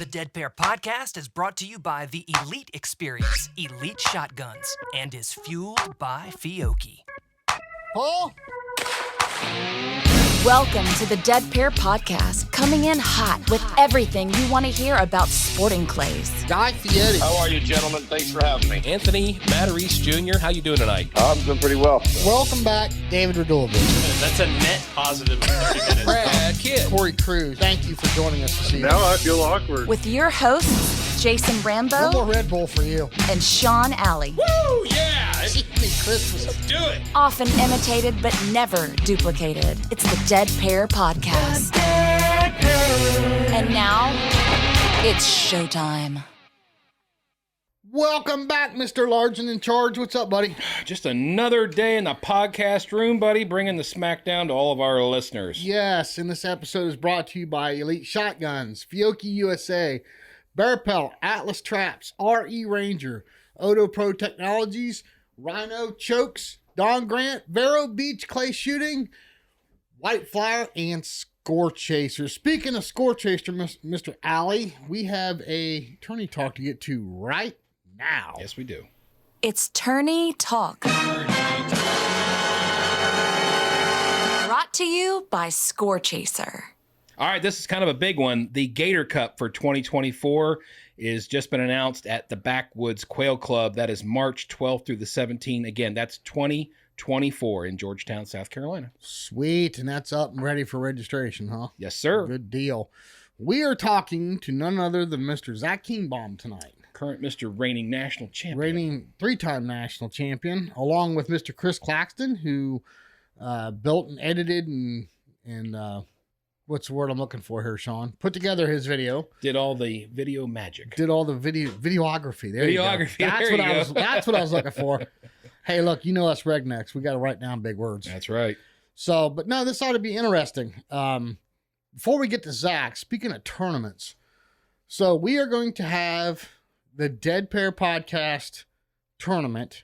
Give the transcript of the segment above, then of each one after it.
The Dead Pair Podcast is brought to you by the Elite Experience, Elite Shotguns, and is fueled by Fiocchi. Paul? Welcome to the Dead Pair Podcast, coming in hot with everything you want to hear about sporting clays. Guy Fieri. How are you, gentlemen? Thanks for having me. Anthony Matarese Jr., how you doing tonight? I'm doing pretty well. Welcome back, David Radulovich. That's a net positive. Brad Kidd. Corey Cruz, thank you for joining us this evening. Now I feel awkward. With your hosts, Jason One more Rambo Red Bull for you. and Sean Alley. Woo, yeah! Christmas. Let's do it. Often imitated but never duplicated. It's the Dead Pair Podcast. And now, it's showtime. Welcome back, Mr. Large and in charge. What's up, buddy? Just another day in the podcast room, buddy, bringing the smackdown to all of our listeners. Yes, and this episode is brought to you by Elite Shotguns, Fiocchi USA, Bear Pelt, Atlas Traps, RE Ranger, Odo Pro Technologies, Rhino Chokes, Don Grant, Vero Beach Clay Shooting, White Flyer, and Score Chaser. Speaking of Score Chaser, Mr. Alley, we have a tourney talk to get to right now. Yes, we do. It's Tourney Talk. Brought to you by Score Chaser. All right, this is kind of a big one. The Gator Cup for 2024 is just been announced at the Backwoods Quail Club. That is March 12th through the 17th. Again, that's 2024 in Georgetown, South Carolina. Sweet, and that's up and ready for registration, huh? Yes, sir. Good deal. We are talking to none other than Mr. Zach Kienbaum tonight. Current Mr. Reigning National Champion. Reigning three-time national champion, along with Mr. Chris Claxton, who built and edited and what's the word I'm looking for here, Sean? Put together his video. Did all the video magic. Did all the videography. There Videography, you go. there you go. That's what I was looking for. Hey, look, you know us rednecks. We got to write down big words. That's right. So, but no, this ought to be interesting. Before we get to Zach, speaking of tournaments, so we are going to have the Dead Pair Podcast tournament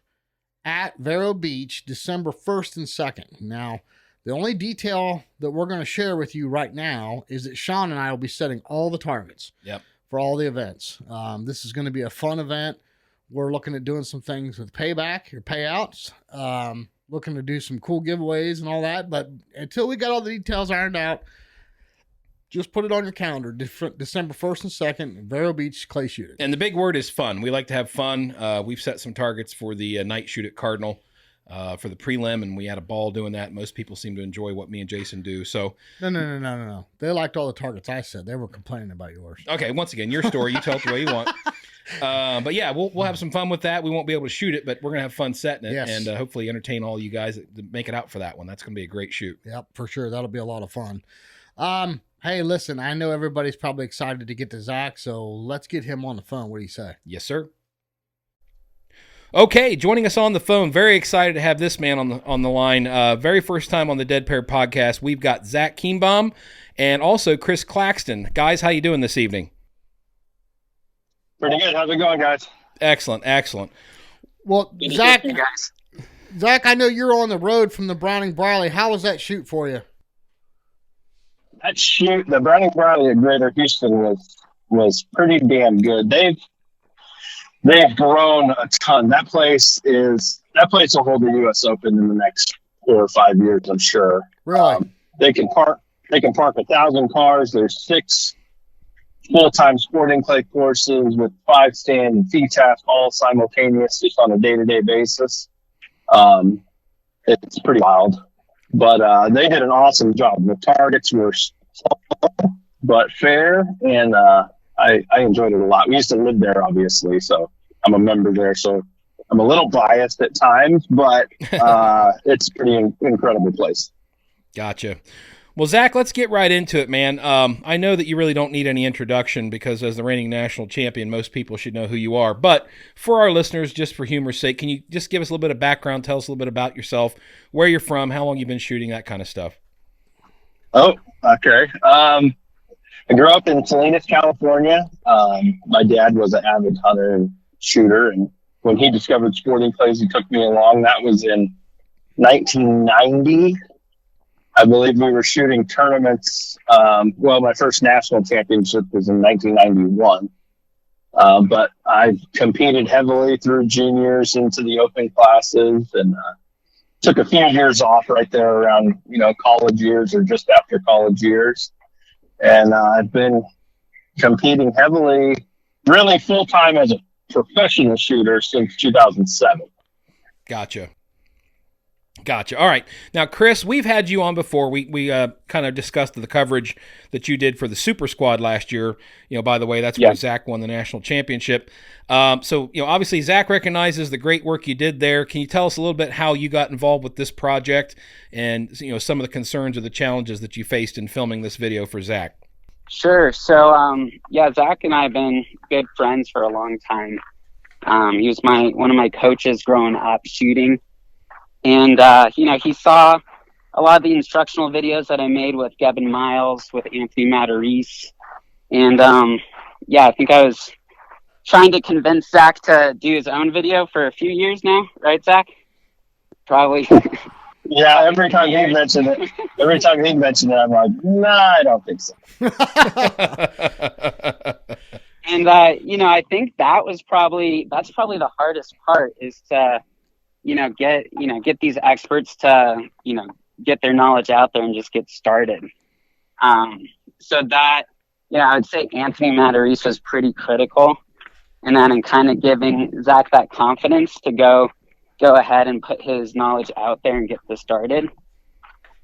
at Vero Beach, December 1st and 2nd. Now, the only detail that we're going to share with you right now is that Sean and I will be setting all the targets for all the events. This is going to be a fun event. We're looking at doing some things with payback or payouts, looking to do some cool giveaways and all that. But until we got all the details ironed out, just put it on your calendar, December 1st and 2nd, Vero Beach Clay Shooting. And the big word is fun. We like to have fun. We've set some targets for the night shoot at Cardinal. For the prelim, and we had a ball doing that. Most people seem to enjoy what me and Jason do. So No. They liked all the targets I said. They were complaining about yours. Okay, once again, your story. You tell it the way you want. But yeah, we'll have some fun with that. We won't be able to shoot it, but we're gonna have fun setting it, and hopefully entertain all you guys to make it out for that one. That's gonna be a great shoot. Yep, for sure. That'll be a lot of fun. Hey, listen, I know everybody's probably excited to get to Zach, so let's get him on the phone. What do you say? Yes, sir. Okay, joining us on the phone, very excited to have this man on the line. Very first time on the Dead Pair Podcast, we've got Zach Kienbaum and also Chris Claxton. Guys, how you doing this evening? Pretty good. How's it going, guys? Excellent. Well, Zach, I know you're on the road from the Browning Briley. How was that shoot for you? That shoot, the Browning Briley at Greater Houston was pretty damn good. They've grown a ton. That place will hold the U.S. Open in the next 4 or 5 years, I'm sure. Really? They can park 1,000 cars. There's 6 full-time sporting clay courses with 5 stand and FTAF all simultaneous, just on a day-to-day basis. It's pretty wild, but they did an awesome job. The targets were small but fair, and I enjoyed it a lot. We used to live there, obviously, so I'm a member there, so I'm a little biased at times, but it's a pretty incredible place. Gotcha. Well, Zach, let's get right into it, man. I know that you really don't need any introduction because as the reigning national champion, most people should know who you are. But for our listeners, just for humor's sake, can you just give us a little bit of background, tell us a little bit about yourself, where you're from, how long you've been shooting, that kind of stuff? Oh, okay. I grew up in Salinas, California. My dad was an avid hunter and shooter, and when he discovered sporting clays, he took me along. That was in 1990. I believe we were shooting tournaments. Well, my first national championship was in 1991. But I competed heavily through juniors into the open classes, and took a few years off right there around, college years or just after college years. And I've been competing heavily, really full-time as a professional shooter since 2007. Gotcha. All right. Now, Chris, we've had you on before. We kind of discussed the coverage that you did for the Super Squad last year. By the way, that's where Zach won the national championship. So, obviously Zach recognizes the great work you did there. Can you tell us a little bit how you got involved with this project and, some of the concerns or the challenges that you faced in filming this video for Zach? Sure. So, Zach and I have been good friends for a long time. He was one of my coaches growing up shooting. And, he saw a lot of the instructional videos that I made with Gavin Miles, with Anthony Matarese. And, I think I was trying to convince Zach to do his own video for a few years now. Right, Zach? Probably. Yeah, every time he'd mention it, I'm like, nah, I don't think so. And, I think that's probably the hardest part is to, get these experts to, get their knowledge out there and just get started. So that, I would say Anthony Matarese was pretty critical. And then in kind of giving Zach that confidence to go ahead and put his knowledge out there and get this started.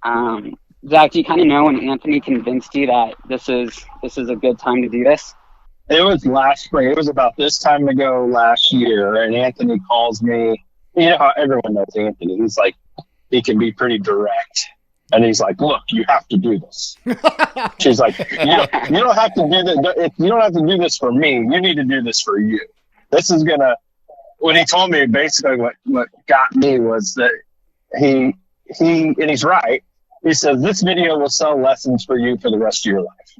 Zach, do you kind of know when Anthony convinced you that this is a good time to do this? It was last spring. It was about this time ago last year, and Anthony calls me. How everyone knows Anthony. He's like, he can be pretty direct. And he's like, look, you have to do this. She's like, you don't have to do this. You don't have to do this for me. You need to do this for you. This is going to, when he told me basically what got me was that he, and he's right. He says, this video will sell lessons for you for the rest of your life.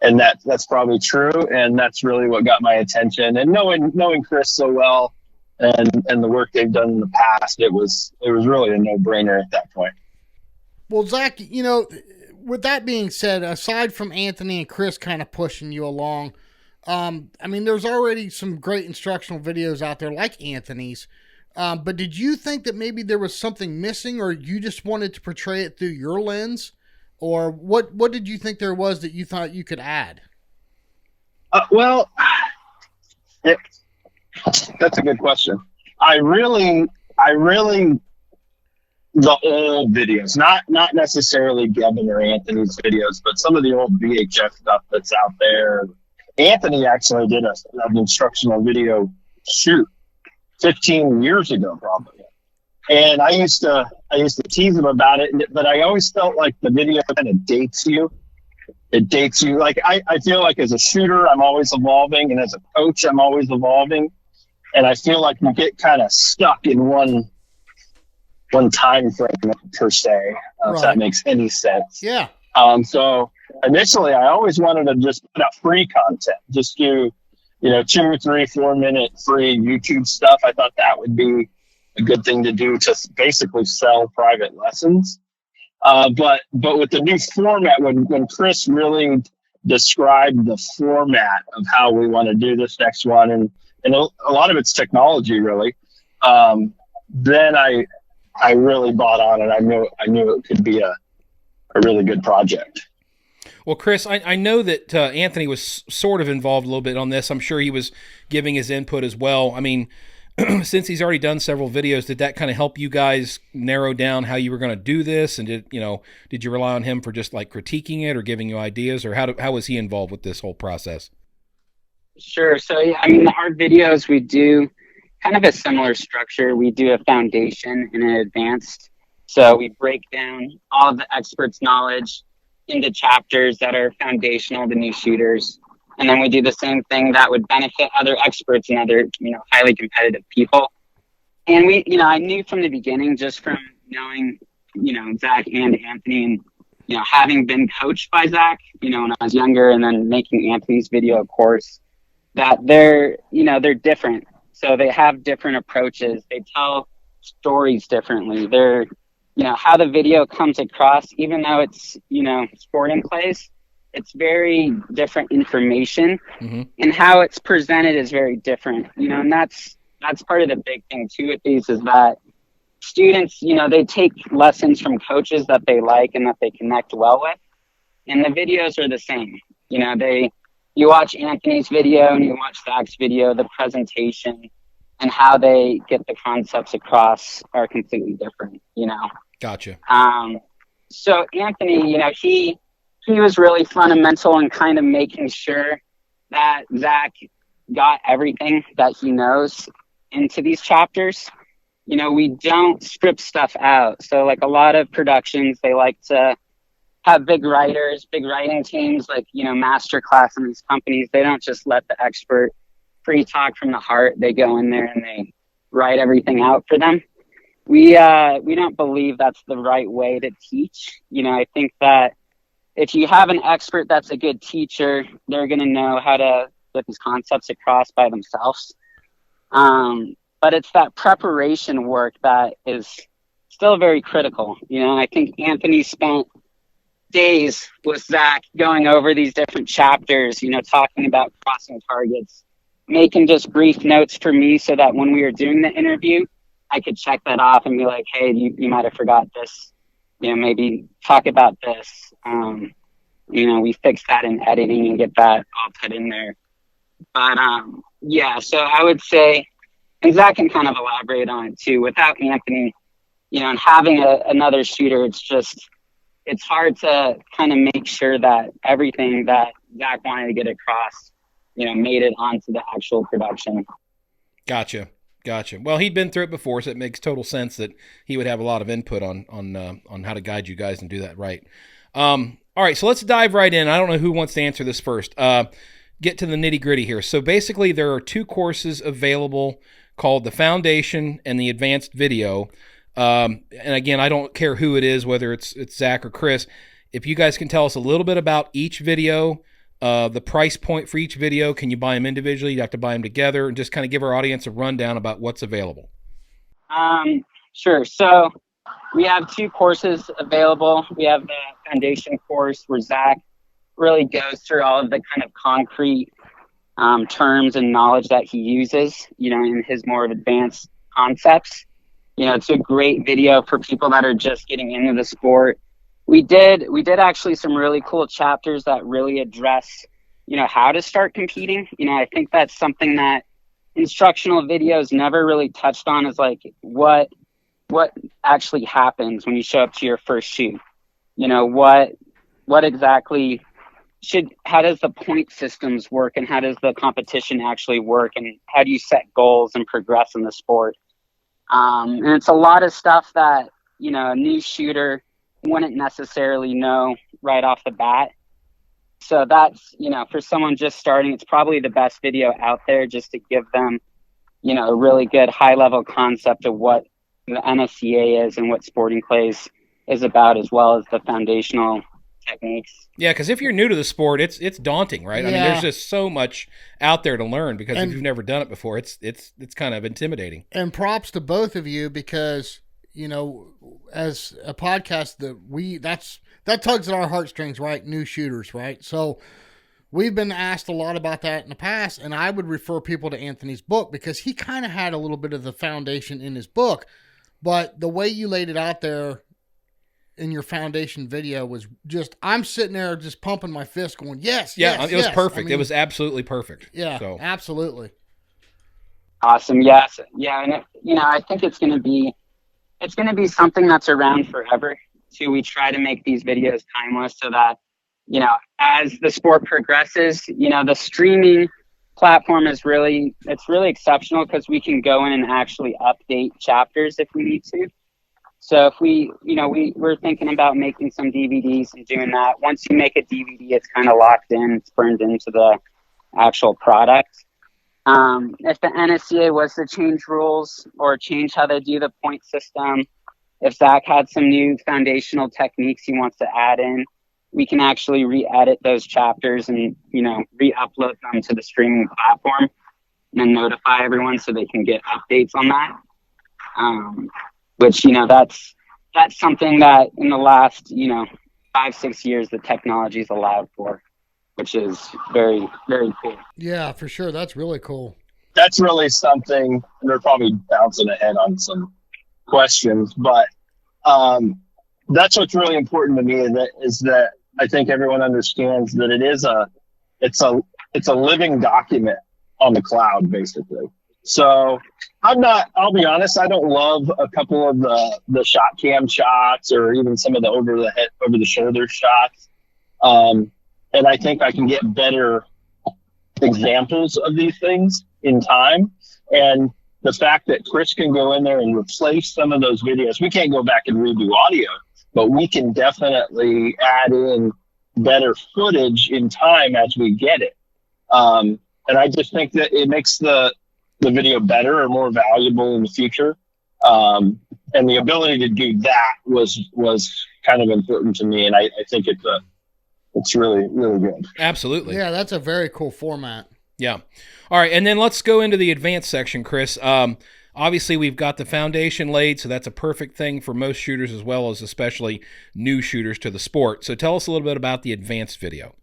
And that's probably true. And that's really what got my attention. And knowing Chris so well and the work they've done in the past, it was really a no-brainer at that point. Well, Zach, with that being said, aside from Anthony and Chris kind of pushing you along, there's already some great instructional videos out there like Anthony's. But did you think that maybe there was something missing, or you just wanted to portray it through your lens? Or what did you think there was that you thought you could add? That's a good question. I really, the old videos, not necessarily Gavin or Anthony's videos, but some of the old VHS stuff that's out there. Anthony actually did an instructional video shoot 15 years ago, probably. And I used to tease him about it, but I always felt like the video kind of dates you. It dates you. Like I feel like as a shooter, I'm always evolving, and as a coach, I'm always evolving. And I feel like you get kind of stuck in one time frame per se, if that makes any sense. Yeah. So initially, I always wanted to just put out free content, just do 2 or 3, 4 minute free YouTube stuff. I thought that would be a good thing to do to basically sell private lessons. But with the new format, when Chris really described the format of how we want to do this next one, and a lot of it's technology really, then I really bought on it. I knew it could be a really good project. Well, Chris, I know that Anthony was sort of involved a little bit on this. I'm sure he was giving his input as well. I mean, since he's already done several videos, did that kind of help you guys narrow down how you were going to do this? And did you rely on him for just like critiquing it or giving you ideas, or how was he involved with this whole process? Sure. So, our videos, we do kind of a similar structure. We do a foundation and an advanced. So we break down all of the experts' knowledge into chapters that are foundational to new shooters. And then we do the same thing that would benefit other experts and other, highly competitive people. And I knew from the beginning, just from knowing, Zach and Anthony, and, having been coached by Zach, when I was younger, and then making Anthony's video, of course, that they're different. So they have different approaches. They tell stories differently. They're how the video comes across, even though it's, sporting clays, it's very different information, and how it's presented is very different, and that's part of the big thing too with these is that students, they take lessons from coaches that they like and that they connect well with, and the videos are the same. You watch Anthony's video and you watch Zach's video, the presentation and how they get the concepts across are completely different, Gotcha. So Anthony, he was really fundamental in kind of making sure that Zach got everything that he knows into these chapters. We don't script stuff out. So like a lot of productions, they like to have big writers, big writing teams, like, master class in these companies. They don't just let the expert free talk from the heart. They go in there and they write everything out for them. We don't believe that's the right way to teach. I think that if you have an expert that's a good teacher, they're going to know how to get these concepts across by themselves. But it's that preparation work that is still very critical. I think Anthony spent days with Zach going over these different chapters, talking about crossing targets, making just brief notes for me so that when we were doing the interview, I could check that off and be like, hey, you might have forgot this, maybe talk about this. We fix that in editing and get that all put in there. But so I would say, and Zach can kind of elaborate on it too, without Anthony, and having another shooter, it's hard to kind of make sure that everything that Zach wanted to get across, made it onto the actual production. Gotcha. Well, he'd been through it before, so it makes total sense that he would have a lot of input on how to guide you guys and do that right. All right, so let's dive right in. I don't know who wants to answer this first. Get to the nitty-gritty here. So basically there are 2 courses available called the Foundation and the Advanced Video. And again, I don't care who it is, whether it's Zach or Chris. If you guys can tell us a little bit about each video, the price point for each video, can you buy them individually? You have to buy them together, and just kind of give our audience a rundown about what's available. Sure. So we have 2 courses available. We have the Foundation course where Zach really goes through all of the kind of concrete terms and knowledge that he uses, in his more advanced concepts. It's a great video for people that are just getting into the sport. We did actually some really cool chapters that really address, how to start competing. I think that's something that instructional videos never really touched on, is like what actually happens when you show up to your first shoot. What exactly how does the point systems work, and how does the competition actually work, and how do you set goals and progress in the sport? And it's a lot of stuff that, a new shooter wouldn't necessarily know right off the bat. So that's, for someone just starting, it's probably the best video out there just to give them, a really good high level concept of what the NSCA is and what sporting clays is about, as well as the foundational techniques. Yeah, because if you're new to the sport, it's daunting, right? Yeah. I mean, there's just so much out there to learn, because if you've never done it before, it's kind of intimidating. And props to both of you, because as a podcast that tugs at our heartstrings, right? New shooters, right? So we've been asked a lot about that in the past, and I would refer people to Anthony's book, because he kind of had a little bit of the foundation in his book, but the way you laid it out there in your Foundation video was just, I'm sitting there just pumping my fist going, yes, yeah, yes, it was yes. perfect. I mean, It was absolutely perfect. Yeah, so. Absolutely. Awesome. Yes. Yeah. And I think it's going to be something that's around forever too. We try to make these videos timeless so that, as the sport progresses, the streaming platform is really exceptional, because we can go in and actually update chapters if we need to. So if we're thinking about making some DVDs and doing that. Once you make a DVD, it's kind of locked in, it's burned into the actual product. If the NSCA was to change rules or change how they do the point system, if Zach had some new foundational techniques he wants to add in, we can actually re-edit those chapters and, re-upload them to the streaming platform and then notify everyone so they can get updates on that. Which, that's that's something that in the last, 5-6 years, the technology's allowed for, which is very, very cool. Yeah, for sure. That's really cool. That's really something. They're probably bouncing ahead on some questions, but that's what's really important to me is that I think everyone understands that it's a living document on the cloud, basically. So I'll be honest, I don't love a couple of the shot cam shots or even some of the over the shoulder shots. And I think I can get better examples of these things in time. And the fact that Chris can go in there and replace some of those videos, we can't go back and redo audio, but we can definitely add in better footage in time as we get it. And I just think that it makes the video better or more valuable in the future. And the ability to do that was kind of important to me. And I think it's really, really good. Absolutely. Yeah, that's a very cool format. Yeah. All right, and then let's go into the advanced section, Chris. Obviously, we've got the foundation laid, so that's a perfect thing for most shooters as well as especially new shooters to the sport. So tell us a little bit about the advanced video.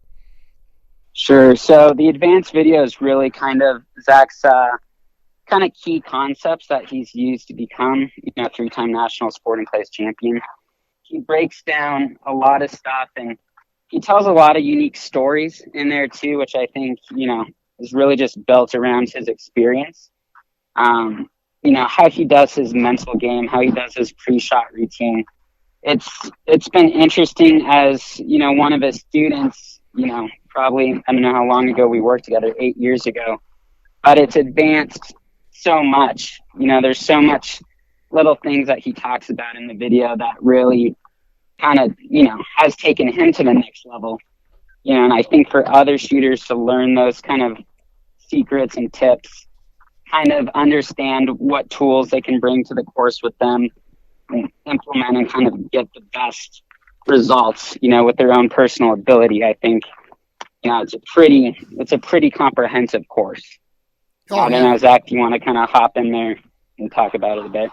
Sure. So the advanced video is really kind of Zach's kind of key concepts that he's used to become, 3-time national sporting clays champion. He breaks down a lot of stuff, and he tells a lot of unique stories in there too, which I think, is really just built around his experience. How he does his mental game, how he does his pre-shot routine. It's been interesting as, one of his students, probably, I don't know how long ago we worked together, 8 years ago, but it's advanced so much. There's so much little things that he talks about in the video that really kind of, has taken him to the next level. And I think for other shooters to learn those kind of secrets and tips, kind of understand what tools they can bring to the course with them and implement and kind of get the best results, with their own personal ability. I think, it's a pretty comprehensive course. I don't know, Zach, do you want to kind of hop in there and talk about it a bit?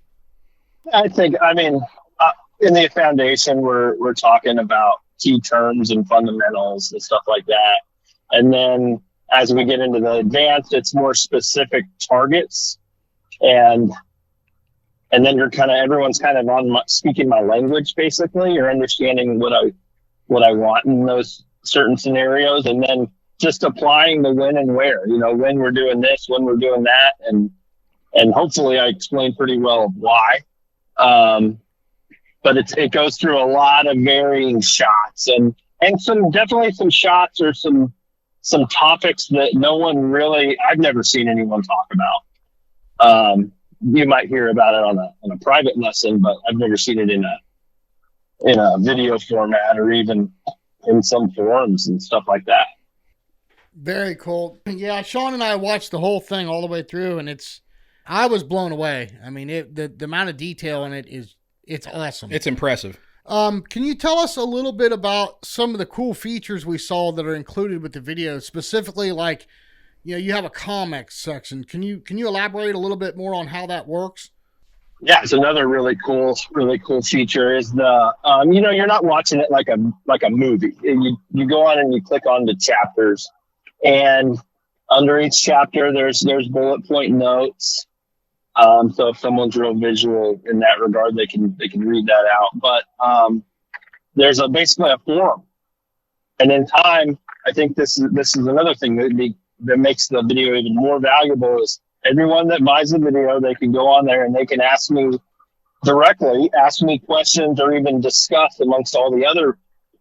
In the foundation, we're talking about key terms and fundamentals and stuff like that. And then as we get into the advanced, it's more specific targets. And then everyone's kind of speaking my language, basically. You're understanding what I want in those certain scenarios, and then just applying the when and where, when we're doing this, when we're doing that. And hopefully I explained pretty well why. But it goes through a lot of varying shots and definitely some shots or some topics that I've never seen anyone talk about. You might hear about it on a private lesson, but I've never seen it in a video format or even in some forums and stuff like that. Very cool. Yeah, Sean and I watched the whole thing all the way through, and I was blown away. I mean, the amount of detail in it's awesome. It's impressive. Can you tell us a little bit about some of the cool features we saw that are included with the video, specifically like, you have a comics section. Can you elaborate a little bit more on how that works? Yeah, it's another really cool feature is the, you're not watching it like a movie. You go on and you click on the chapters, and under each chapter, there's bullet point notes. So if someone's real visual in that regard, they can read that out. But there's basically a forum, and in time, I think this is another thing that makes the video even more valuable. Is everyone that buys the video, they can go on there and they can ask me questions, or even discuss amongst all the other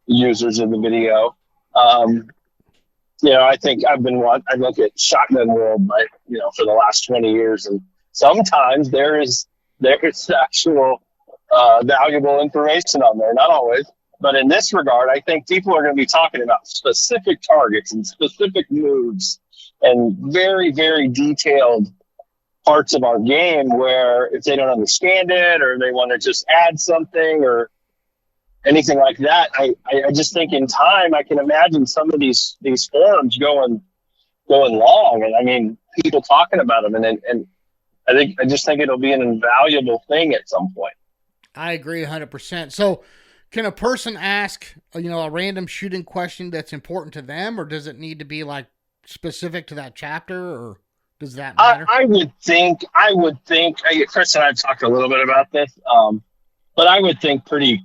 users of the video. I think I look at Shotgun World, for the last 20 years, and sometimes there is actual valuable information on there. Not always, but in this regard, I think people are going to be talking about specific targets and specific moves and very, very detailed parts of our game where if they don't understand it or they want to just add something or anything like that, I just think in time I can imagine some of these forums going long, and I mean people talking about them, and I just think it'll be an invaluable thing at some point. I agree 100%. So can a person ask, a random shooting question that's important to them, or does it need to be like specific to that chapter, or does that matter? I would think, Chris and I have talked a little bit about this, but I would think pretty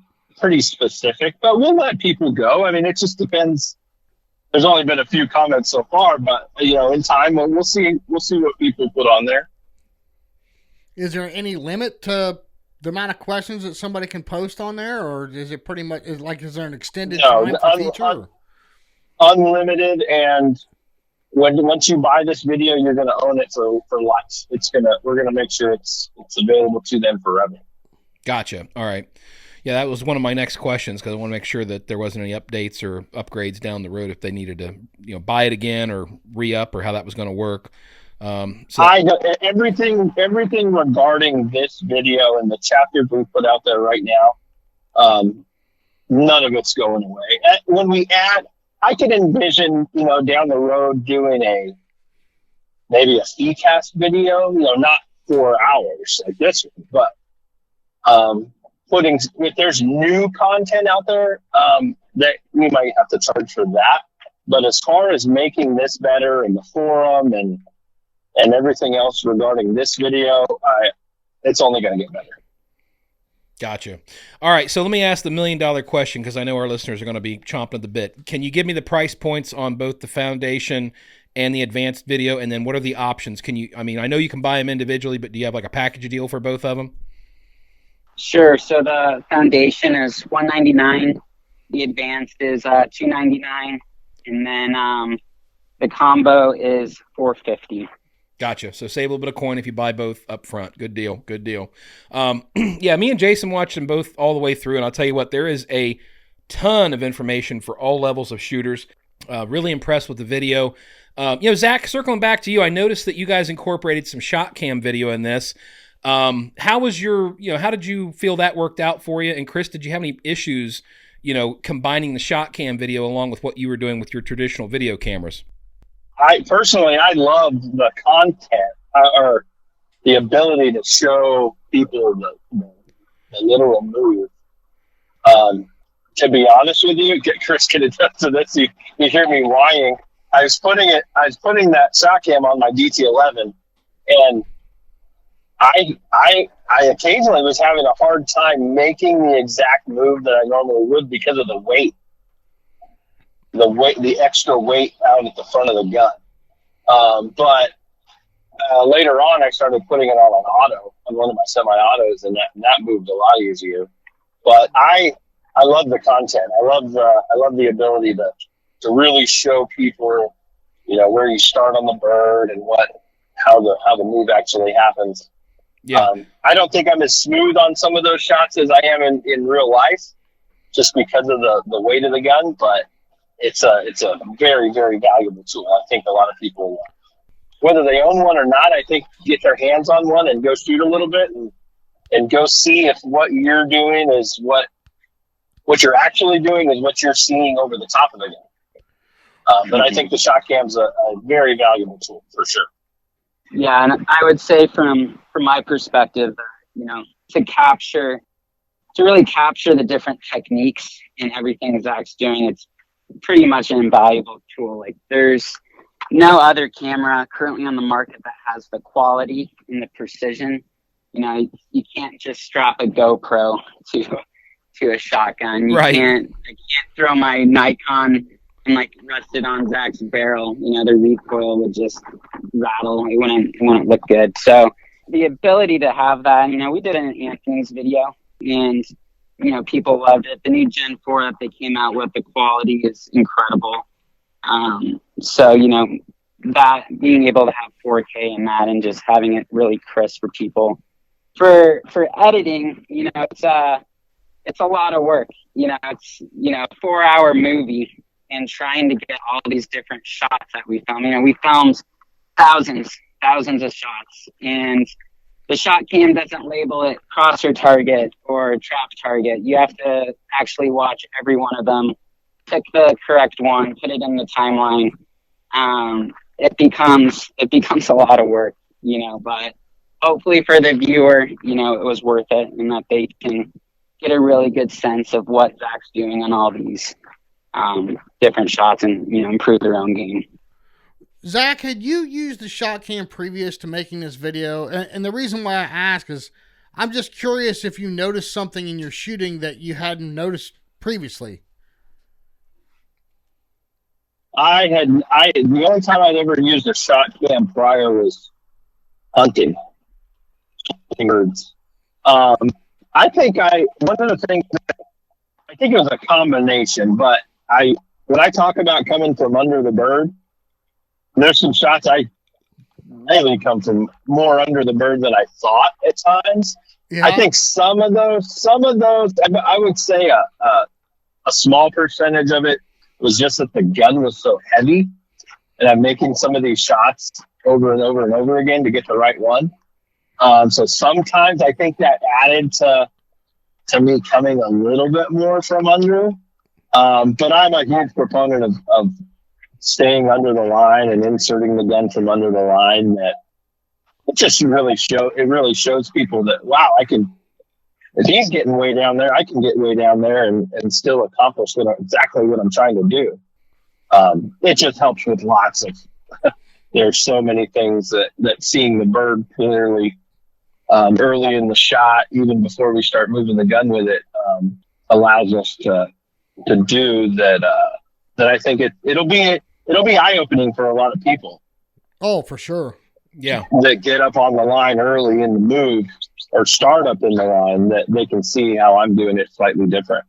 specific, but we'll let people go. I mean, it just depends. There's only been a few comments so far, but in time, we'll see what people put on there. Is there any limit to the amount of questions that somebody can post on there, or is it pretty much is there an extended time for feature? Unlimited, and once you buy this video, you're going to own it for life. We're going to make sure it's available to them forever. Gotcha. All right. Yeah, that was one of my next questions, because I want to make sure that there wasn't any updates or upgrades down the road if they needed to, buy it again or re-up, or how that was going to work. I know everything regarding this video and the chapters we put out there right now. None of it's going away. When we add, I could envision, down the road doing maybe a FeeCast video, not 4 hours like this one, but if there's new content out there, that we might have to charge for that. But as far as making this better and the forum and everything else regarding this video, it's only going to get better. Gotcha. All right, so let me ask the $1 million question, because I know our listeners are going to be chomping at the bit. Can you give me the price points on both the foundation and the advanced video, and then what are the options? I know you can buy them individually, but do you have like a package deal for both of them? Sure. So the foundation is $199. The advanced is $299, and then the combo is $450. Gotcha. So save a little bit of coin if you buy both up front. Good deal. Good deal. Yeah, me and Jason watched them both all the way through, and I'll tell you what, there is a ton of information for all levels of shooters. Really impressed with the video. Zach, circling back to you, I noticed that you guys incorporated some shot cam video in this. How was how did you feel that worked out for you? And Chris, did you have any issues, combining the shot cam video along with what you were doing with your traditional video cameras? I love the content or the ability to show people the literal move. To be honest with you, Chris can attest to this. You hear me whining. I was putting that shot cam on my DT11, and I occasionally was having a hard time making the exact move that I normally would because of the weight. The extra weight out at the front of the gun. But later on, I started putting it on auto, on one of my semi-autos, and that moved a lot easier. But I love the content. I love the ability to really show people, where you start on the bird and how the move actually happens. Yeah. I don't think I'm as smooth on some of those shots as I am in real life, just because of the weight of the gun, but it's a very, very valuable tool. I think a lot of people, whether they own one or not, I think get their hands on one and go shoot a little bit and go see if what you're doing is what you're actually doing is what you're seeing over the top of the gun. But I think the shot cam's a very valuable tool for sure. Yeah, and I would say from my perspective, to really capture the different techniques and everything Zach's doing, it's pretty much an invaluable tool. Like, there's no other camera currently on the market that has the quality and the precision. You can't just strap a GoPro to a shotgun. I can't throw my Nikon and rest it on Zach's barrel. The recoil would just rattle. It wouldn't look good. So the ability to have that, we did it in Anthony's video, and people loved it. The new Gen 4 that they came out with, the quality is incredible. So that being able to have 4K in that and just having it really crisp for people for editing, it's a lot of work. It's a 4-hour movie, and trying to get all these different shots that we filmed. We filmed thousands of shots, and the shot cam doesn't label it crosser target or trap target. You have to actually watch every one of them, pick the correct one, put it in the timeline. It becomes a lot of work, but hopefully for the viewer, you know, it was worth it and that they can get a really good sense of what Zach's doing on all these different shots and, you know, improve their own game. Zach, had you used the shot cam previous to making this video? And the reason why I ask is I'm just curious if you noticed something in your shooting that you hadn't noticed previously. The only time I'd ever used a shot cam prior was hunting birds. I think one of the things, I think it was a combination, but when I talk about coming from under the bird, there's some shots I really come from more under the bird than I thought at times. Yeah. I think some of those, I would say a small percentage of it was just that the gun was so heavy, and I'm making some of these shots over and over and over again to get the right one. So sometimes I think that added to me coming a little bit more from under. But I'm a huge proponent of staying under the line and inserting the gun from under the line. That it really shows people that, wow, if he's getting way down there, I can get way down there and still accomplish exactly what I'm trying to do. It just helps with lots of, there's so many things that seeing the bird clearly early in the shot, even before we start moving the gun with it, allows us to do that. That I think it'll be eye-opening for a lot of people. Oh, for sure. Yeah. That get up on the line early in the move or start up in the line, that they can see how I'm doing it slightly different.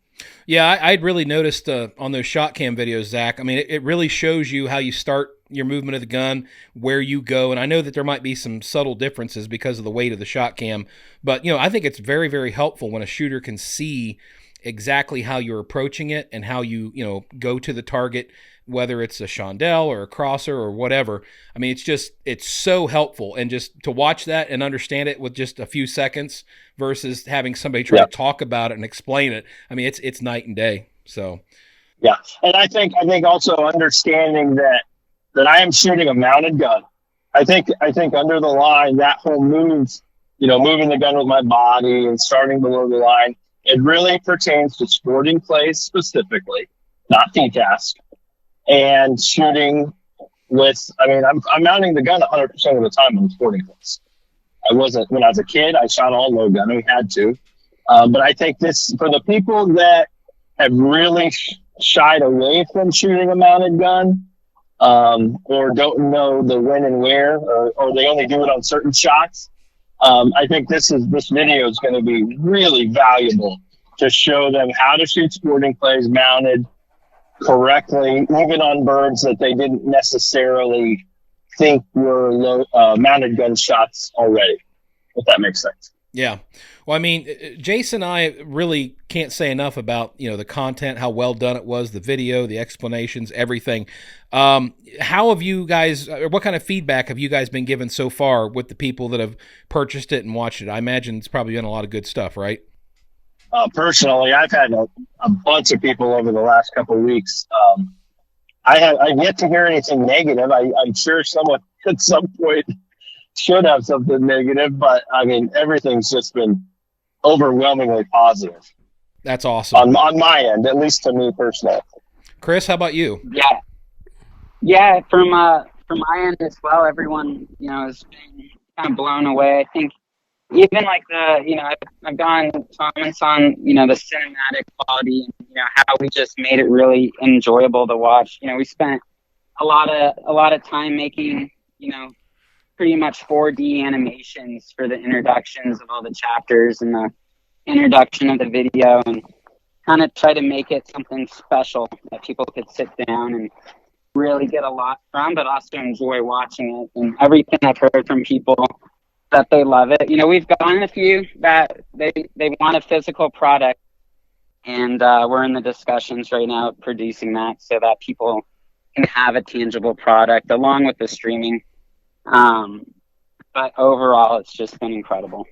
Yeah, I'd really noticed on those shot cam videos, Zach. I mean, it really shows you how you start your movement of the gun, where you go. And I know that there might be some subtle differences because of the weight of the shot cam. But, you know, I think it's very, very helpful when a shooter can see exactly how you're approaching it and how you go to the target, whether it's a chandelle or a crosser or whatever. I mean, it's so helpful. And just to watch that and understand it with just a few seconds versus having somebody try to talk about it and explain it. I mean, it's night and day. So, yeah. And I think also understanding that I am shooting a mounted gun. I think under the line, that whole move, moving the gun with my body and starting below the line, it really pertains to sporting plays specifically, not T-task. And shooting with, I'm mounting the gun 100% of the time on sporting plays. When I was a kid, I shot all low gun. We had to. But I think this, for the people that have really shied away from shooting a mounted gun, or don't know the when and where, or they only do it on certain shots, I think this video is going to be really valuable to show them how to shoot sporting plays mounted correctly, even on birds that they didn't necessarily think were mounted gun shots already, if that makes sense. Yeah. Well, I mean, Jason and I really can't say enough about, the content, how well done it was, the video, the explanations, everything. How have you guys, or what kind of feedback have you guys been given so far with the people that have purchased it and watched it? I imagine it's probably been a lot of good stuff, right? Personally, I've had a bunch of people over the last couple of weeks. I've yet to hear anything negative. I'm sure someone at some point should have something negative, but everything's just been overwhelmingly positive. That's awesome. On my end, at least to me personally. Chris, how about you? Yeah. From my end as well, everyone has been kind of blown away. I think even like I've gone comments on the cinematic quality and how we just made it really enjoyable to watch. We spent a lot of time making pretty much 4D animations for the introductions of all the chapters and the introduction of the video, and kind of try to make it something special that people could sit down and really get a lot from, but also enjoy watching it. And everything I've heard from people that they love it. We've gotten a few that they want a physical product, and we're in the discussions right now of producing that so that people can have a tangible product along with the streaming. But overall, it's just been incredible.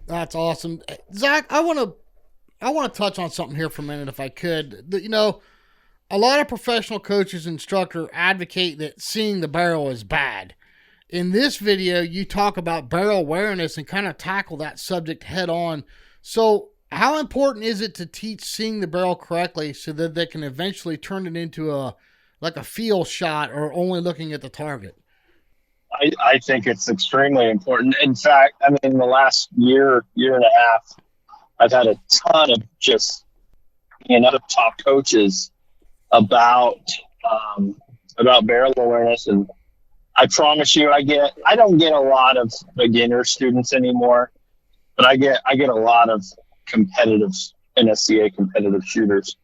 That's awesome. Zach, I want to touch on something here for a minute, if I could. A lot of professional coaches and instructors advocate that seeing the barrel is bad. In this video, you talk about barrel awareness and kind of tackle that subject head on. So how important is it to teach seeing the barrel correctly so that they can eventually turn it into a feel shot or only looking at the target? I think it's extremely important. In fact, I mean, in the last year and a half, I've had a ton of just other top coaches about barrel awareness, and I promise you, I don't get a lot of beginner students anymore, but I get a lot of competitive NSCA competitive shooters.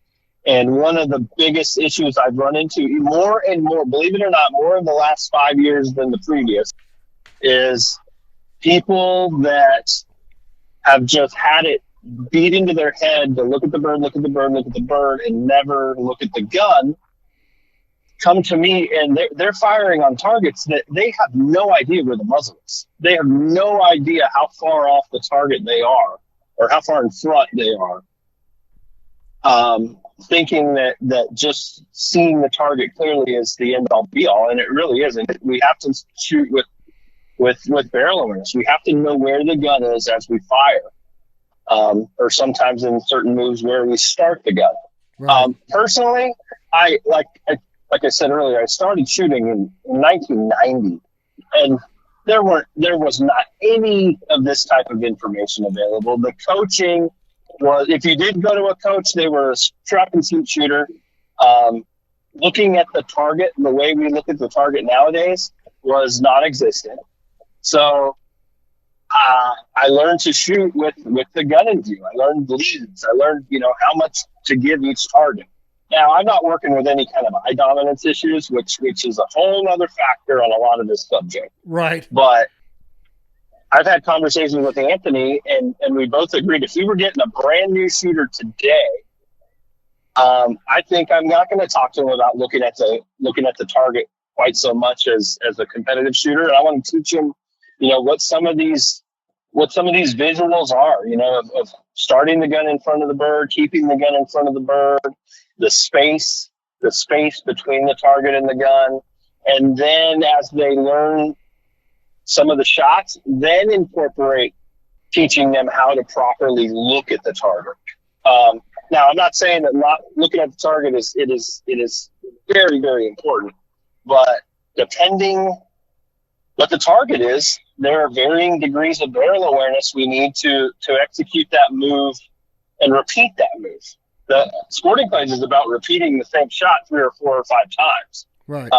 And one of the biggest issues I've run into more and more, believe it or not, more in the last 5 years than the previous, is people that have just had it beat into their head to look at the bird, and never look at the gun, come to me and they're firing on targets that they have no idea where the muzzle is. They have no idea how far off the target they are or how far in front they are. Thinking that just seeing the target clearly is the end all be all, and it really isn't. We have to shoot with barrel awareness. We have to know where the gun is as we fire, or sometimes in certain moves where we start the gun. Right. Personally, like I said earlier, I started shooting in 1990, and there was not any of this type of information available. The coaching was, if you did go to a coach, they were a strap and seat shooter. Looking at the target, the way we look at the target nowadays, was non-existent. So I learned to shoot with the gun in view. I learned leads. I learned, how much to give each target. Now, I'm not working with any kind of eye dominance issues, which is a whole other factor on a lot of this subject. Right. But I've had conversations with Anthony, and we both agreed if we were getting a brand new shooter today, I think I'm not going to talk to him about looking at the target quite so much as a competitive shooter. And I want to teach him, what some of these visuals are, of starting the gun in front of the bird, keeping the gun in front of the bird, the space between the target and the gun. And then as they learn some of the shots, then incorporate teaching them how to properly look at the target. Now, I'm not saying that not looking at the target is very, very important, but depending what the target is, there are varying degrees of barrel awareness we need to execute that move and repeat that move. The sporting clays is about repeating the same shot 3 or 4 or 5 times. Right.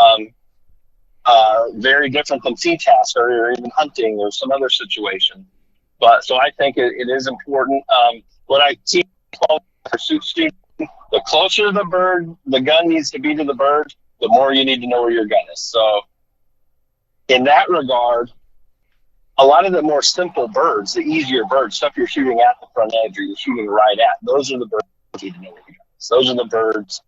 Very different than T-task or even hunting or some other situation. But so I think it is important. What I teach pursuit students, the closer to the bird the gun needs to be to the bird, the more you need to know where your gun is. So in that regard, a lot of the more simple birds, the easier birds, stuff you're shooting at the front edge or you're shooting right at, those are the birds you need to know where your gun is. Those are the birds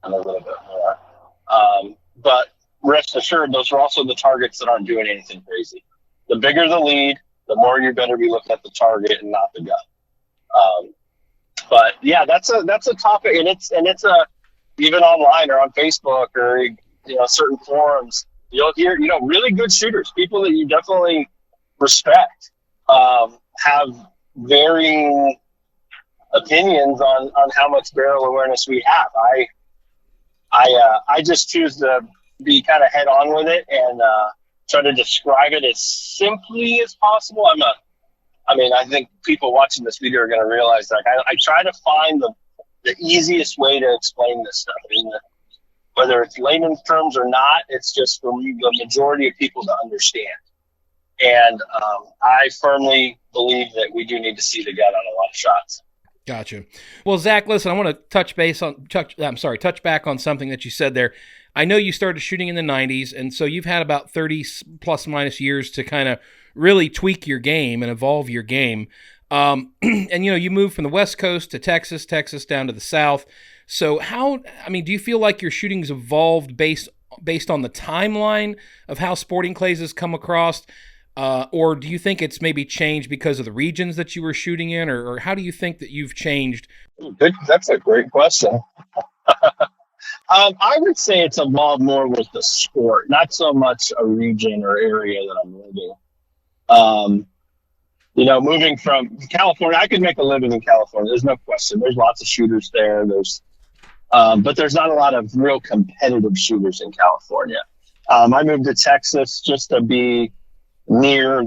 and a little bit more. But rest assured, those are also the targets that aren't doing anything crazy. The bigger the lead, the more you better be looking at the target and not the gun. But yeah, that's a topic, and it's even online or on Facebook or certain forums, you'll hear really good shooters, people that you definitely respect, have varying opinions on how much barrel awareness we have. I just choose to be kind of head on with it and try to describe it as simply as possible. I think people watching this video are going to realize that I try to find the easiest way to explain this stuff. Whether it's layman's terms or not, it's just for the majority of people to understand. And I firmly believe that we do need to see the gun on a lot of shots. Gotcha. Well, Zach, listen, I want to touch back on something that you said there. I know you started shooting in the 90s, and so you've had about 30 plus minus years to kind of really tweak your game and evolve your game. And, you moved from the West Coast to Texas down to the South. So do you feel like your shooting's evolved based on the timeline of how sporting clays has come across? Or do you think it's maybe changed because of the regions that you were shooting in, or how do you think that you've changed? That's a great question. I would say it's evolved more with the sport, not so much a region or area that I'm living. Moving from California, I could make a living in California. There's no question. There's lots of shooters there. But there's not a lot of real competitive shooters in California. I moved to Texas just to be near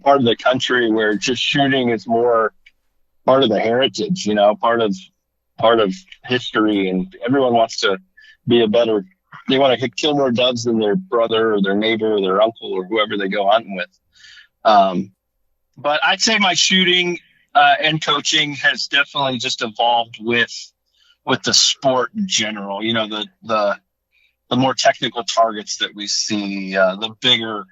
part of the country where just shooting is more part of the heritage, part of history, and everyone wants to be they want to kill more doves than their brother or their neighbor or their uncle or whoever they go hunting with. But I'd say my shooting and coaching has definitely just evolved with the sport in general. The more technical targets that we see, the bigger,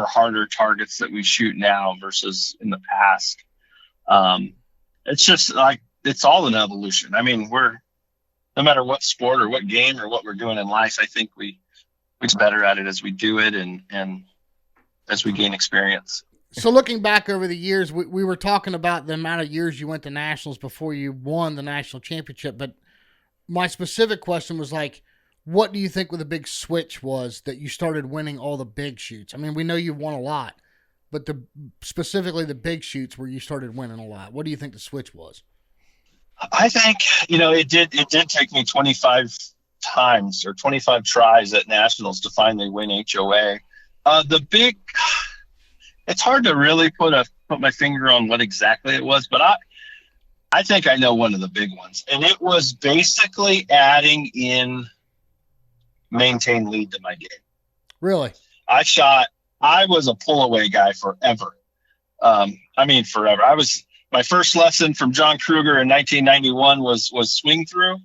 harder targets that we shoot now versus in the past. It's just like, it's all an evolution. I mean, no matter what sport or what game or what we're doing in life, I think we get better at it as we do it and as we gain experience. So looking back over the years, we were talking about the amount of years you went to nationals before you won the national championship. But my specific question was like, what do you think the big switch was that you started winning all the big shoots? I mean, we know you've won a lot, but specifically the big shoots where you started winning a lot. What do you think the switch was? I think, it did take me 25 times or 25 tries at nationals to finally win HOA. It's hard to really put my finger on what exactly it was, but I think I know one of the big ones, and it was basically adding in maintain lead to my game. Really? I was a pull away guy forever. Forever. My first lesson from John Kruger in 1991 was swing through,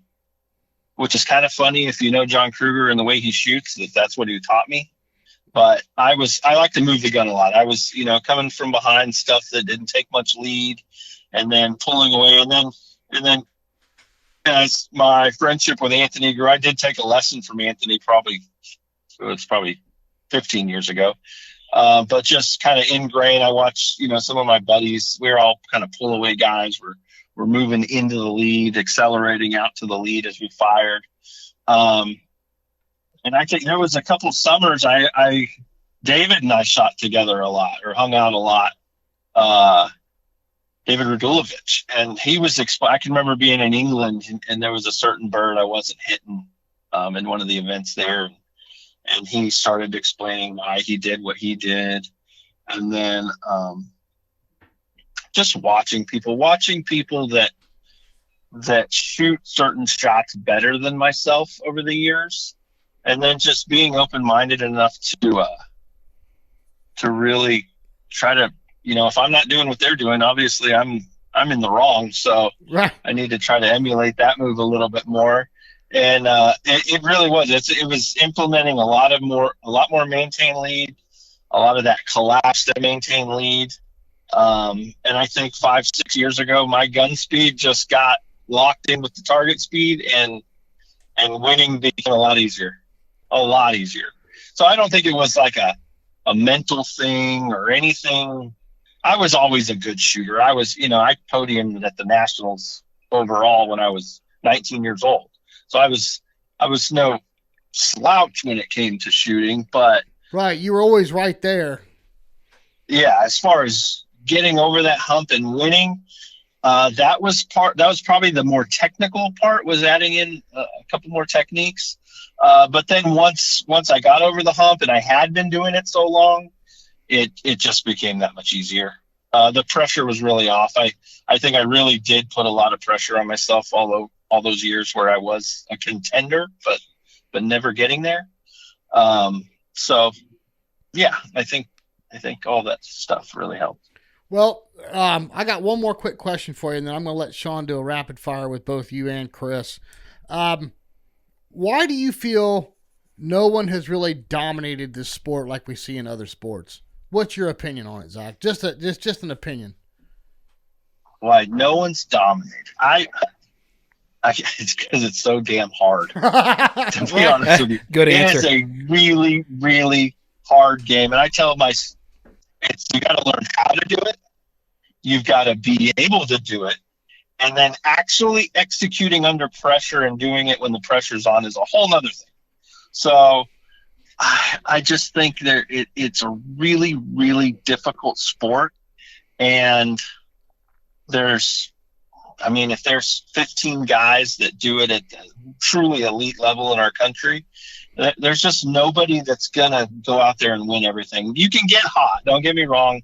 which is kind of funny if you know John Kruger and the way he shoots, that's what he taught me. But I like to move the gun a lot. I was, coming from behind stuff that didn't take much lead and then pulling away. And then as my friendship with Anthony grew, I did take a lesson from Anthony probably 15 years ago. But just kind of ingrained, I watched, some of my buddies, we were all kind of pull away guys. We're moving into the lead, accelerating out to the lead as we fired. And I think there was a couple summers David and I shot together a lot or hung out a lot. David Radulovich, and he was, I can remember being in England and there was a certain bird I wasn't hitting in one of the events there. And he started explaining why he did what he did. And then just watching people that shoot certain shots better than myself over the years. And then just being open-minded enough to really try to, if I'm not doing what they're doing, obviously I'm in the wrong. So right. I need to try to emulate that move a little bit more. And it really was. It was implementing a lot more maintain lead, a lot of that collapse to maintain lead. And I think 5-6 years ago, my gun speed just got locked in with the target speed, and winning became a lot easier. So I don't think it was like a mental thing or anything. I was always a good shooter. I was, I podiumed at the nationals overall when I was 19 years old. So I was no slouch when it came to shooting, but right, you were always right there. Yeah, as far as getting over that hump and winning, that was probably the more technical part, was adding in a couple more techniques. But then once I got over the hump and I had been doing it so long, it just became that much easier. The pressure was really off. I think I really did put a lot of pressure on myself all those years where I was a contender, but never getting there. So yeah, I think all that stuff really helped. Well, I got one more quick question for you, and then I'm going to let Sean do a rapid fire with both you and Chris. Why do you feel no one has really dominated this sport like we see in other sports? What's your opinion on it, Zach? Just an opinion. Why no one's dominated? It's because it's so damn hard. To be honest with you, good answer. It is a really, really hard game, and I tell you got to learn how to do it. You've got to be able to do it, And then actually executing under pressure and doing it when the pressure's on is a whole nother thing. So I just think it's a really, really difficult sport. And if there's 15 guys that do it at the truly elite level in our country, there's just nobody that's going to go out there and win everything. You can get hot. Don't get me wrong.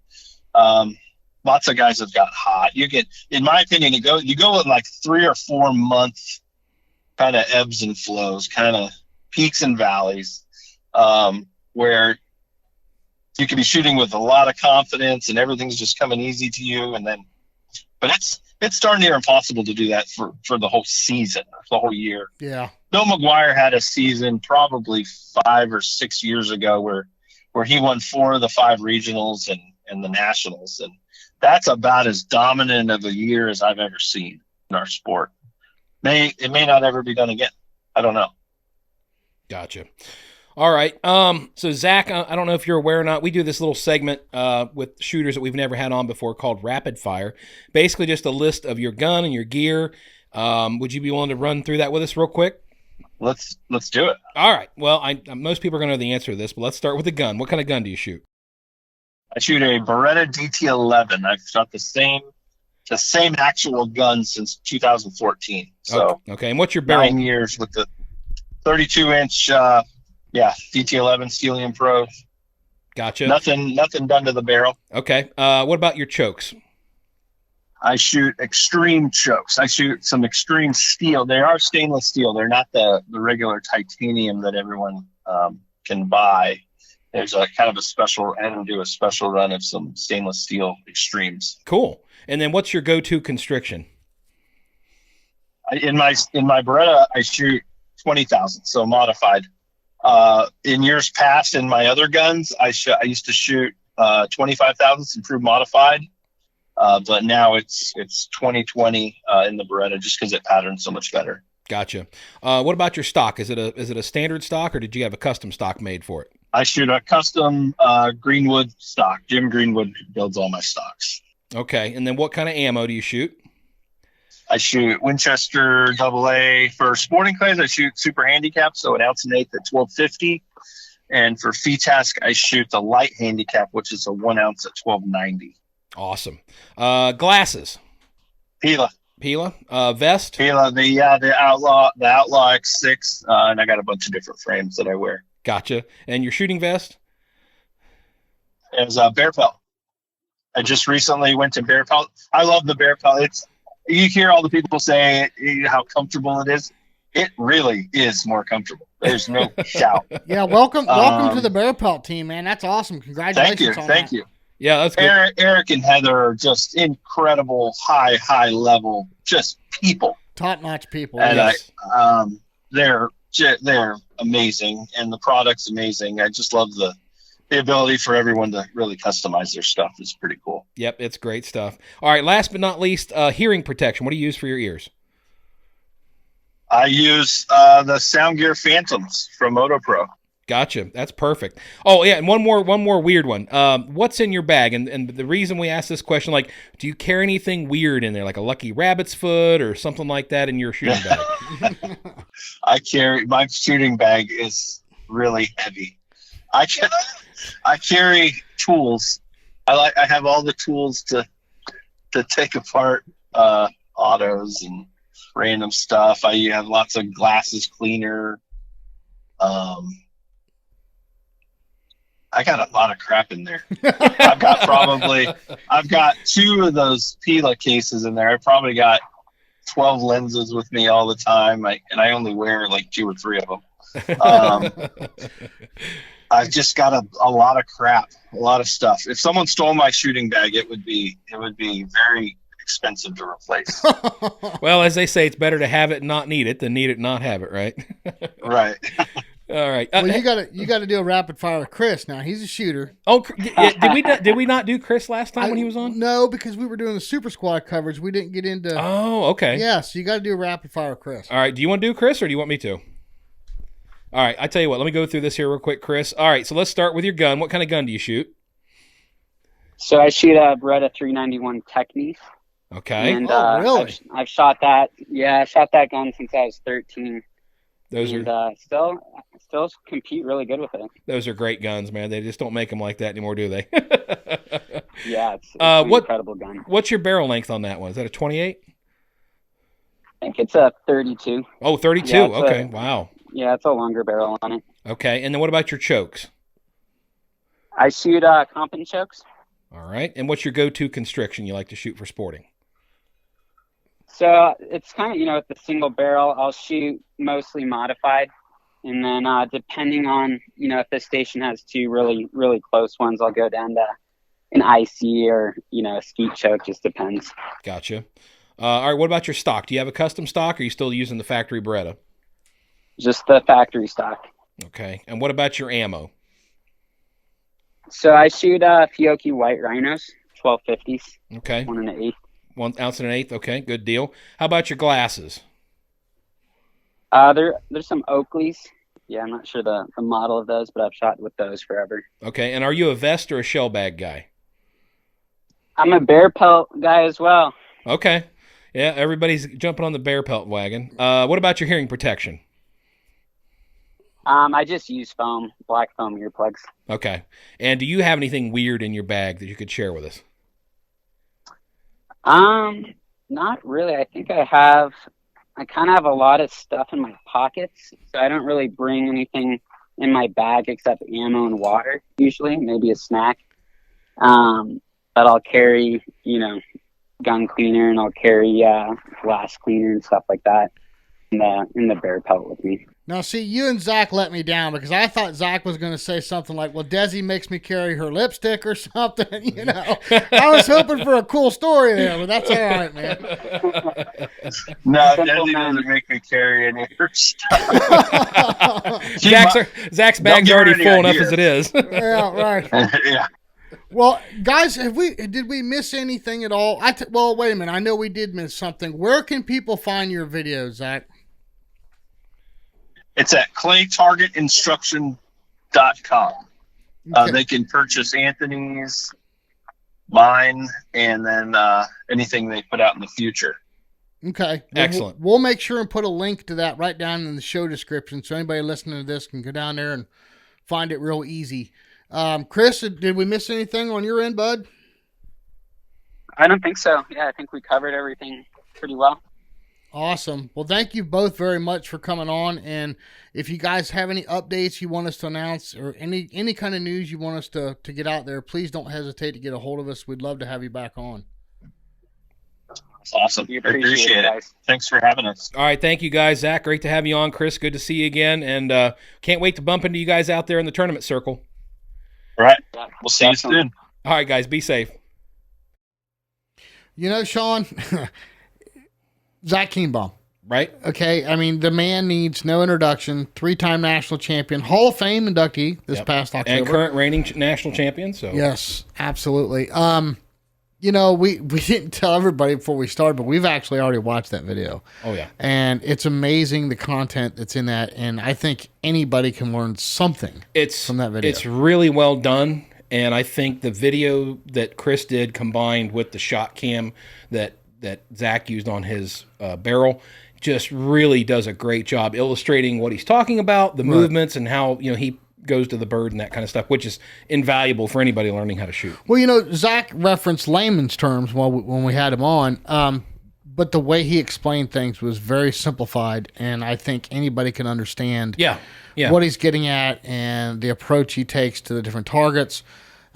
Lots of guys have got hot. You get, in my opinion, you go in like 3 or 4 months kind of ebbs and flows, kind of peaks and valleys, where you can be shooting with a lot of confidence and everything's just coming easy to you. But it's darn near impossible to do that for the whole season, the whole year. Yeah. Bill McGuire had a season probably 5 or 6 years ago where he won 4 of the 5 regionals and the nationals. And that's about as dominant of a year as I've ever seen in our sport. It may not ever be done again. I don't know. Gotcha. All right. So Zach, I don't know if you're aware or not, we do this little segment with shooters that we've never had on before called Rapid Fire. Basically just a list of your gun and your gear. Would you be willing to run through that with us real quick? Let's do it. All right. Well, most people are going to know the answer to this, but let's start with the gun. What kind of gun do you shoot? I shoot a Beretta DT11. I've shot the same actual gun since 2014. So okay. And what's your barrel? 9 years with the 32-inch, DT11 Stelium Pro. Gotcha. Nothing done to the barrel. Okay. What about your chokes? I shoot extreme chokes. I shoot some extreme steel. They are stainless steel. They're not the regular titanium that everyone can buy. There's a kind of a special, and do a special run of some stainless steel extremes. Cool. And then what's your go-to constriction? In my Beretta, I shoot 20,000, so modified. In years past, in my other guns, I used to shoot 25,000 improved modified, but now it's 2020 in the Beretta just because it patterns so much better. Gotcha. What about your stock? Is it a standard stock, or did you have a custom stock made for it? I shoot a custom Greenwood stock. Jim Greenwood builds all my stocks. Okay, and then what kind of ammo do you shoot? I shoot Winchester AA. For sporting clays, I shoot super handicap, so an 1 1/8 at 1250. And for FETASC, I shoot the light handicap, which is a 1 ounce at 1290. Awesome. Glasses. Pila. Vest. Pila. The Outlaw X6, and I got a bunch of different frames that I wear. Gotcha. And your shooting vest? As a bear pelt. I just recently went to bear pelt. I love the bear pelt. You hear all the people say how comfortable it is. It really is more comfortable. There's no doubt. Yeah, welcome to the bear pelt team, man. That's awesome. Congratulations. Thank you. Yeah, that's good. Eric and Heather are just incredible, high level, just people. Top-notch people. And yes. They're amazing, and the product's amazing. I just love the ability for everyone to really customize their stuff is pretty cool. Yep, it's great stuff. All right, last but not least, hearing protection. What do you use for your ears? I use the Sound Gear Phantoms from MotoPro. Gotcha. That's perfect. Oh, yeah, and one more weird one. What's in your bag? And the reason we ask this question, like, do you carry anything weird in there, like a lucky rabbit's foot or something like that in your shooting bag? My shooting bag is really heavy. I carry tools. I have all the tools to take apart autos and random stuff. I have lots of glasses cleaner. I got a lot of crap in there. I've got 2 of those Pila cases in there. I probably got 12 lenses with me all the time. And I only wear like 2 or 3 of them. I've just got a lot of crap, a lot of stuff. If someone stole my shooting bag, it would be very expensive to replace. Well, as they say, it's better to have it and not need it than need it and not have it, right? Right. All right. Well, you got to do a rapid fire with Chris. Now he's a shooter. Oh, did we not do Chris last time when he was on? No, because we were doing the Super Squad coverage. We didn't get into. Oh, okay. Yeah, so you got to do a rapid fire with Chris. All right. Do you want to do Chris or do you want me to? All right. I tell you what. Let me go through this here real quick, Chris. All right. So let's start with your gun. What kind of gun do you shoot? So I shoot a Beretta 391 Technique. Okay. And really? I've shot that. Yeah, I shot that gun since I was 13. Those and are still compete really good with it. those are great guns, man. They just don't make them like that anymore, do they? Yeah, it's an what incredible gun. What's your barrel length on that one? Is that a 28? I think it's a 32. Oh, 32. Yeah, Okay. Wow. Yeah, it's a longer barrel on it. Okay. And then what about your chokes? I shoot comp chokes. All right. And what's your go-to constriction you like to shoot for sporting? So it's kind of, with the single barrel, I'll shoot mostly modified. And then depending on, if the station has two really, really close ones, I'll go down to an IC or, a skeet choke. Just depends. Gotcha. All right. What about your stock? Do you have a custom stock or are you still using the factory Beretta? Just the factory stock. Okay. And what about your ammo? So I shoot Fiocchi White Rhinos, 1250s. Okay. 1 1/8. 1 ounce and an eighth. Okay. Good deal. How about your glasses? There's some Oakleys. Yeah, I'm not sure the model of those, but I've shot with those forever. Okay. And are you a vest or a shell bag guy? I'm a bear pelt guy as well. Okay. Yeah, everybody's jumping on the bear pelt wagon. What about your hearing protection? I just use foam, black foam earplugs. Okay. And do you have anything weird in your bag that you could share with us? Not really. I think I kind of have a lot of stuff in my pockets, so I don't really bring anything in my bag except ammo and water, usually, maybe a snack. But I'll carry, gun cleaner, and I'll carry glass cleaner and stuff like that in the bear pelt with me. Now, see, you and Zach let me down because I thought Zach was going to say something like, well, Desi makes me carry her lipstick or something, I was hoping for a cool story there, but that's all right, man. No, Simple Desi man. doesn't make me carry any of her stuff. Zach's bag's give her already any full enough ideas. as it is. Yeah, right. Yeah. Well, guys, did we miss anything at all? Well, wait a minute. I know we did miss something. Where can people find your videos, Zach? It's at claytargetinstruction.com. Okay. They can purchase Anthony's, mine, and then anything they put out in the future. Okay. Excellent. We'll make sure and put a link to that right down in the show description so anybody listening to this can go down there and find it real easy. Chris, did we miss anything on your end, bud? I don't think so. Yeah, I think we covered everything pretty well. Awesome. Well, thank you both very much for coming on. And if you guys have any updates you want us to announce or any kind of news you want us to get out there, please don't hesitate to get a hold of us. We'd love to have you back on. That's awesome. We I appreciate it. guys. Thanks for having us. All right. Thank you, guys. Zach, great to have you on. Chris, good to see you again. And can't wait to bump into you guys out there in the tournament circle. All right. Yeah, We'll see you definitely. soon. All right, guys. Be safe. Sean, Zach Kienbaum. Right? Okay, I mean, the man needs no introduction. 3-time national champion, Hall of Fame inductee this past October. And current reigning national champion. So Yes, absolutely. We didn't tell everybody before we started, but we've actually already watched that video. Oh, yeah. And it's amazing the content that's in that, and I think anybody can learn something from that video. It's really well done, and I think the video that Chris did combined with the shot cam that Zach used on his barrel just really does a great job illustrating what he's talking about, the movements, and how he goes to the bird and that kind of stuff, which is invaluable for anybody learning how to shoot. Well, Zach referenced layman's terms when we had him on, but the way he explained things was very simplified, and I think anybody can understand what he's getting at and the approach he takes to the different targets.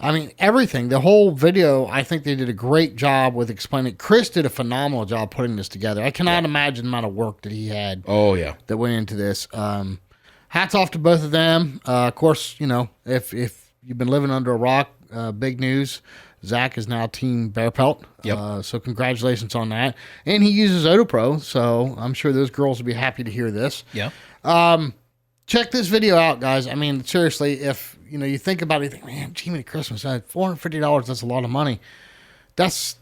I mean, everything. The whole video, I think they did a great job with explaining. Chris did a phenomenal job putting this together. I cannot imagine the amount of work that he had that went into this. Hats off to both of them. Of course, if you've been living under a rock, big news. Zach is now Team Bear Pelt. Yep. So congratulations on that. And he uses Otopro, so I'm sure those girls will be happy to hear this. Yeah. Check this video out, guys. I mean, seriously, if you think about it, you think, man, Jiminy Christmas, $450, that's a lot of money. That's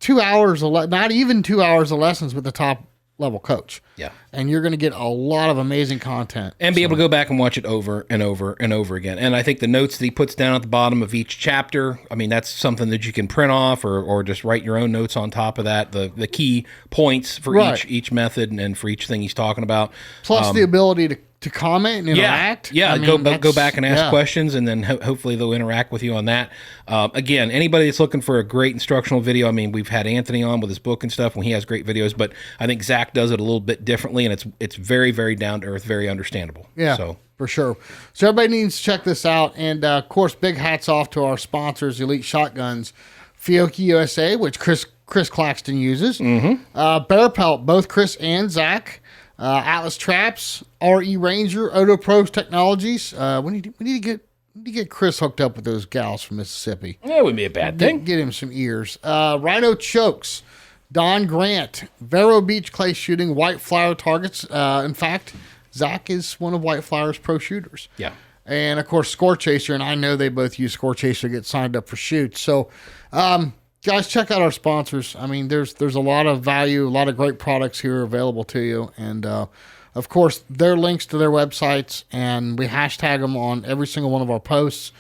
2 hours, not even 2 hours of lessons with the top level coach. Yeah. And you're going to get a lot of amazing content. And be able to go back and watch it over and over and over again. And I think the notes that he puts down at the bottom of each chapter, I mean, that's something that you can print off or just write your own notes on top of that. The key points for each method and for each thing he's talking about. Plus the ability to comment and interact. Yeah, I mean, go back and ask questions, and then hopefully they'll interact with you on that. Again, anybody that's looking for a great instructional video, I mean, we've had Anthony on with his book and stuff, and he has great videos, but I think Zach does it a little bit differently, and it's very, very down-to-earth, very understandable. Yeah, so for sure. So everybody needs to check this out, and of course, big hats off to our sponsors, Elite Shotguns, Fiocchi USA, which Chris Claxton uses, Bear Pelt, both Chris and Zach, Atlas Traps, RE Ranger, Odo Pros Technologies. We need to get Chris hooked up with those gals from Mississippi. that wouldn't be a bad thing. Get him some ears. Rhino Chokes, Don Grant, Vero Beach Clay Shooting, White Flower Targets. In fact, Zach is one of White Flower's pro shooters. Yeah. And of course, Score Chaser, and I know they both use Score Chaser to get signed up for shoots. So, guys, check out our sponsors. I mean, there's a lot of value, a lot of great products here available to you. And, of course, their links to their websites, and we hashtag them on every single one of our posts.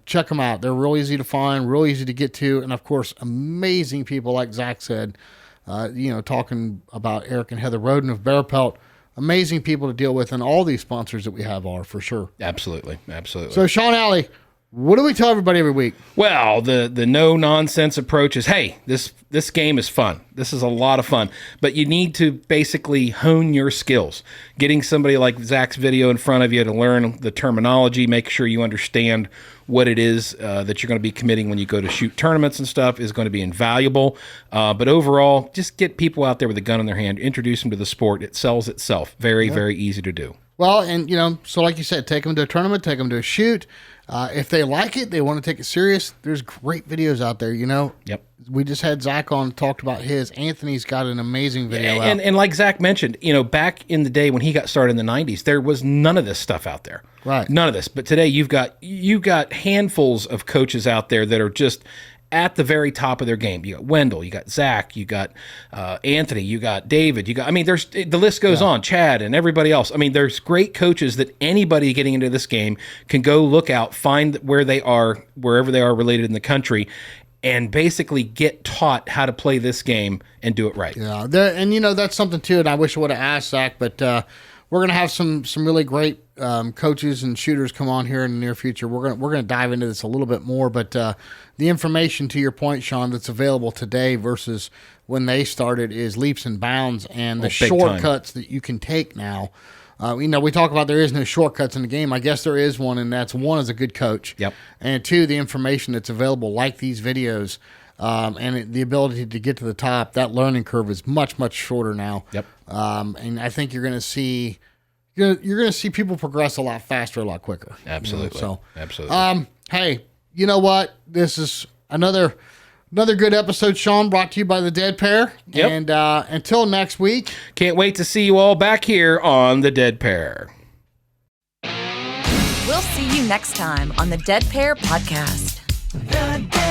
Check them out. They're real easy to find, real easy to get to. And, of course, amazing people, like Zach said, talking about Eric and Heather Roden of Bear Pelt. Amazing people to deal with, and all these sponsors that we have are, for sure. Absolutely. So, Sean Alley, what do we tell everybody every week? Well, the no-nonsense approach is, hey, this game is fun. This is a lot of fun. But you need to basically hone your skills. Getting somebody like Zach's video in front of you to learn the terminology, make sure you understand what it is that you're going to be committing when you go to shoot tournaments and stuff is going to be invaluable. But overall, just get people out there with a gun in their hand, introduce them to the sport. It sells itself. Very, very easy to do. Well, and, so like you said, take them to a tournament, take them to a shoot. If they like it, they want to take it serious, there's great videos out there, Yep. We just had Zach on, talked about his. Anthony's got an amazing video out. And like Zach mentioned, back in the day when he got started in the 90s, there was none of this stuff out there. Right. None of this. But today you've got handfuls of coaches out there that are just at the very top of their game. You got Wendell, you got Zach, you got Anthony, you got David, there's the list goes on, Chad and everybody else. I mean, there's great coaches that anybody getting into this game can go look out, find where they are, wherever they are related in the country, and basically get taught how to play this game and do it right. Yeah, that's something too, and I wish I would have asked Zach, but we're going to have some really great coaches and shooters come on here in the near future. We're going to dive into this a little bit more, but the information, to your point, Sean, that's available today versus when they started is leaps and bounds, and the shortcuts that you can take now. We talk about there is no shortcuts in the game. I guess there is one, and that's one is a good coach. Yep. And two, the information that's available, like these videos, and the ability to get to the top. That learning curve is much, much shorter now. Yep. And I think you're going to see people progress a lot faster, a lot quicker. Absolutely. Absolutely. Hey, you know what? This is another good episode, Sean, brought to you by the Dead Pair. Yep. And until next week. Can't wait to see you all back here on the Dead Pair. We'll see you next time on the Dead Pair Podcast. The Dead Pair.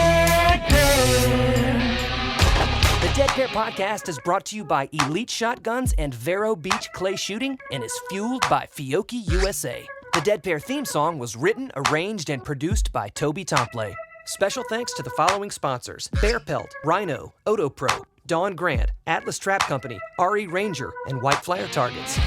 The Dead Pair Podcast is brought to you by Elite Shotguns and Vero Beach Clay Shooting and is fueled by Fiocchi USA. The Dead Pair theme song was written, arranged, and produced by Toby Tomplay. Special thanks to the following sponsors: Bear Pelt, Rhino, Odo Pro, Dawn Grant, Atlas Trap Company, RE Ranger, and White Flyer Targets.